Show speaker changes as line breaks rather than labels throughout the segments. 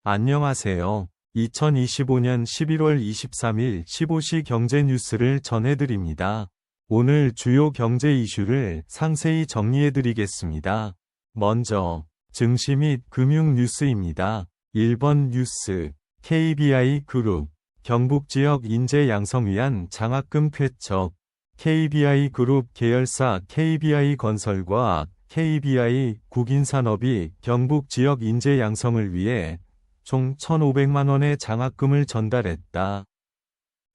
안녕하세요. 2025년 11월 23일 15시 경제 뉴스를 전해드립니다. 오늘 주요 경제 이슈를 상세히 정리해드리겠습니다. 먼저 증시 및 금융 뉴스입니다. 1번 뉴스, KBI 그룹, 경북지역 인재 양성 위한 장학금 쾌척. KBI 그룹 계열사 KBI 건설과 KBI 국인산업이 경북 지역 인재 양성을 위해 총 1,500만 원의 장학금을 전달했다.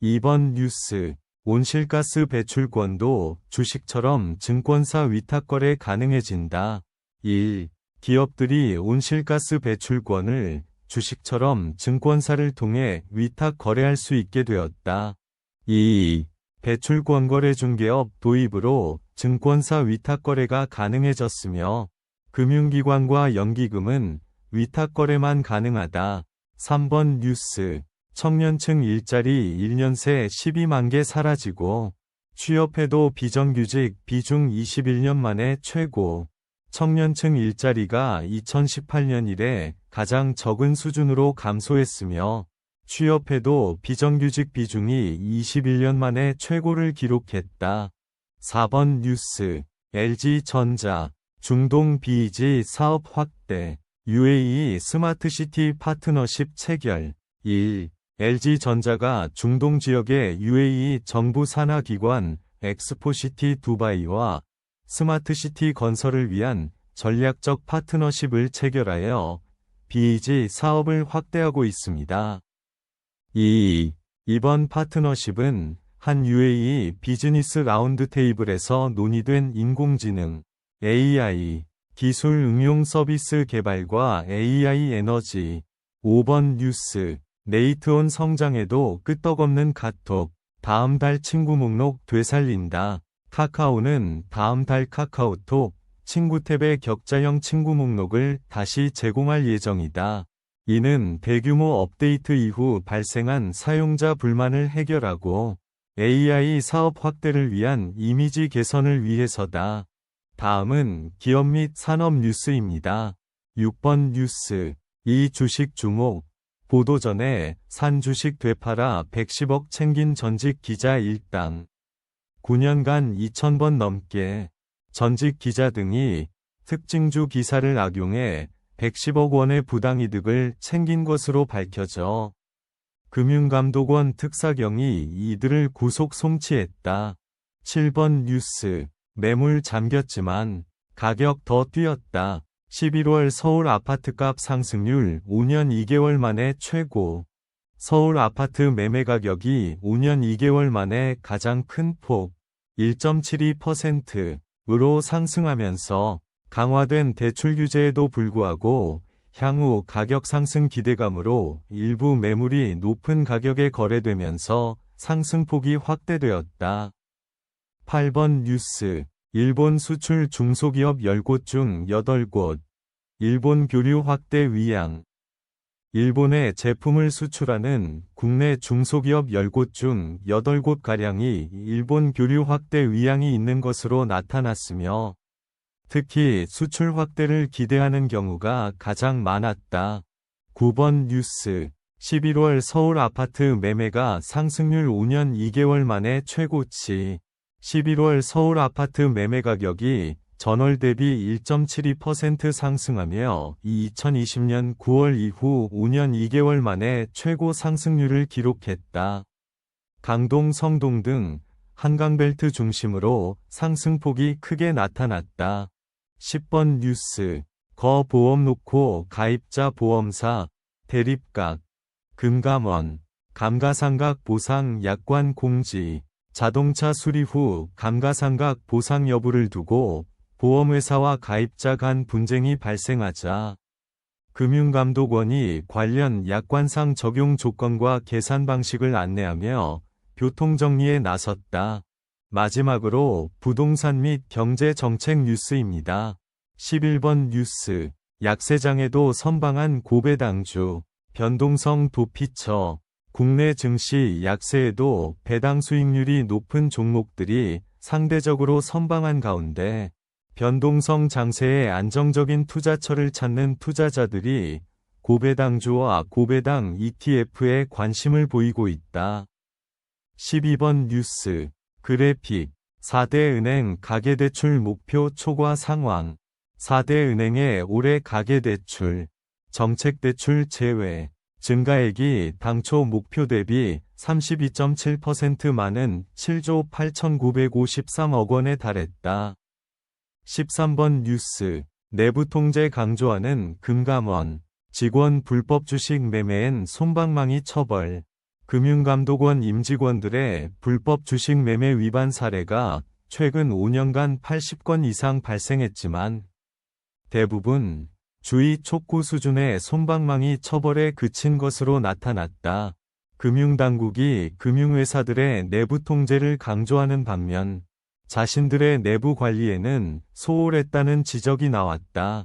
2번 뉴스, 온실가스 배출권도 주식처럼 증권사 위탁거래 가능해진다. 1. 기업들이 온실가스 배출권을 주식처럼 증권사를 통해 위탁 거래할 수 있게 되었다. 2. 배출권 거래 중개업 도입으로 증권사 위탁 거래가 가능해졌으며 금융기관과 연기금은 위탁 거래만 가능하다. 3번 뉴스, 청년층 일자리 1년 새 12만 개 사라지고 취업해도 비정규직 비중 21년 만에 최고. 청년층 일자리가 2018년 이래 가장 적은 수준으로 감소했으며 취업해도 비정규직 비중이 21년 만에 최고를 기록했다. 4번 뉴스, LG전자, 중동 BEG 사업 확대, UAE 스마트시티 파트너십 체결. 1. LG전자가 중동 지역의 UAE 정부 산하 기관 엑스포시티 두바이와 스마트시티 건설을 위한 전략적 파트너십을 체결하여 BEG 사업을 확대하고 있습니다. 2. 이번 파트너십은 한 UAE 비즈니스 라운드 테이블에서 논의된 인공지능, AI, 기술 응용 서비스 개발과 AI 에너지. 5번 뉴스, 네이트온 성장에도 끄떡없는 카톡, 다음 달 친구 목록 되살린다. 카카오는 다음 달 카카오톡, 친구 탭의 격자형 친구 목록을 다시 제공할 예정이다. 이는 대규모 업데이트 이후 발생한 사용자 불만을 해결하고 AI 사업 확대를 위한 이미지 개선을 위해서다. 다음은 기업 및 산업 뉴스입니다. 6번 뉴스, 이 주식 주목. 보도 전에 산 주식 되팔아 110억 챙긴 전직 기자 일당. 9년간 2,000번 넘게 전직 기자 등이 특징주 기사를 악용해 110억 원의 부당이득을 챙긴 것으로 밝혀져 금융감독원 특사경이 이들을 구속 송치했다. 7번 뉴스, 매물 잠겼지만 가격 더 뛰었다. 11월 서울 아파트값 상승률 5년 2개월 만에 최고. 서울 아파트 매매 가격이 5년 2개월 만에 가장 큰 폭 1.72%로 상승하면서 강화된 대출 규제에도 불구하고 향후 가격 상승 기대감으로 일부 매물이 높은 가격에 거래되면서 상승폭이 확대되었다. 8번 뉴스, 일본 수출 중소기업 10곳 중 8곳, 일본 교류 확대 위양. 일본에 제품을 수출하는 국내 중소기업 10곳 중 8곳가량이 일본 교류 확대 위양이 있는 것으로 나타났으며 특히 수출 확대를 기대하는 경우가 가장 많았다. 9번 뉴스, 11월 서울 아파트 매매가 상승률 5년 2개월 만에 최고치. 11월 서울 아파트 매매 가격이 전월 대비 1.72% 상승하며 2020년 9월 이후 5년 2개월 만에 최고 상승률을 기록했다. 강동, 성동 등 한강벨트 중심으로 상승폭이 크게 나타났다. 10번 뉴스, 거보험 놓고 가입자 보험사, 대립각, 금감원, 감가상각 보상 약관 공지. 자동차 수리 후 감가상각 보상 여부를 두고 보험회사와 가입자 간 분쟁이 발생하자 금융감독원이 관련 약관상 적용 조건과 계산 방식을 안내하며 교통정리에 나섰다. 마지막으로 부동산 및 경제정책 뉴스입니다. 11번 뉴스, 약세장에도 선방한 고배당주, 변동성 도피처. 국내 증시 약세에도 배당 수익률이 높은 종목들이 상대적으로 선방한 가운데 변동성 장세에 안정적인 투자처를 찾는 투자자들이 고배당주와 고배당 ETF에 관심을 보이고 있다. 12번 뉴스 그래픽 4대 은행 가계대출 목표 초과 상황 4대 은행의 올해 가계대출, 정책대출 제외, 증가액이 당초 목표 대비 32.7% 많은 7조 8,953억 원에 달했다. 13번 뉴스 내부 통제 강조하는 금감원, 직원 불법 주식 매매엔 솜방망이 처벌. 금융감독원 임직원들의 불법 주식 매매 위반 사례가 최근 5년간 80건 이상 발생했지만 대부분 주의 촉구 수준의 솜방망이 처벌에 그친 것으로 나타났다. 금융당국이 금융회사들의 내부 통제를 강조하는 반면 자신들의 내부 관리에는 소홀했다는 지적이 나왔다.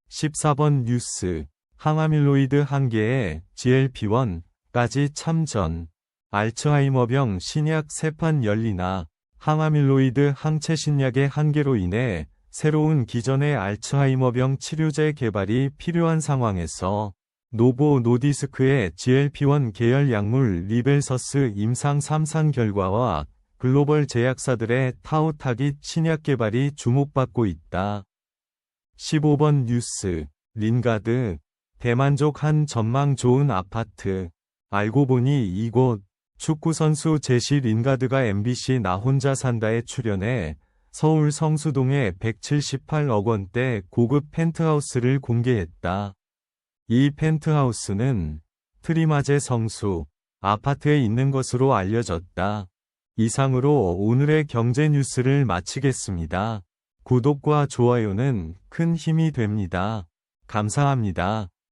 14번 뉴스 항아밀로이드 한계에 GLP-1까지 참전. 알츠하이머병 신약 새 판 열리나 항아밀로이드 항체 신약의 한계로 인해 새로운 기존의 알츠하이머병 치료제 개발이 필요한 상황에서 노보 노디스크의 GLP-1 계열 약물 리벨서스 임상 3상 결과와 글로벌 제약사들의 타우 타깃 신약 개발이 주목받고 있다. 15번 뉴스 린가드 대만족 한 전망 좋은 아파트. 알고 보니 이곳 축구선수 제시 린가드가 MBC 나 혼자 산다에 출연해 서울 성수동에 178억 원대 고급 펜트하우스를 공개했다. 이 펜트하우스는 트리마제 성수 아파트에 있는 것으로 알려졌다. 이상으로 오늘의 경제 뉴스를 마치겠습니다. 구독과 좋아요는 큰 힘이 됩니다. 감사합니다.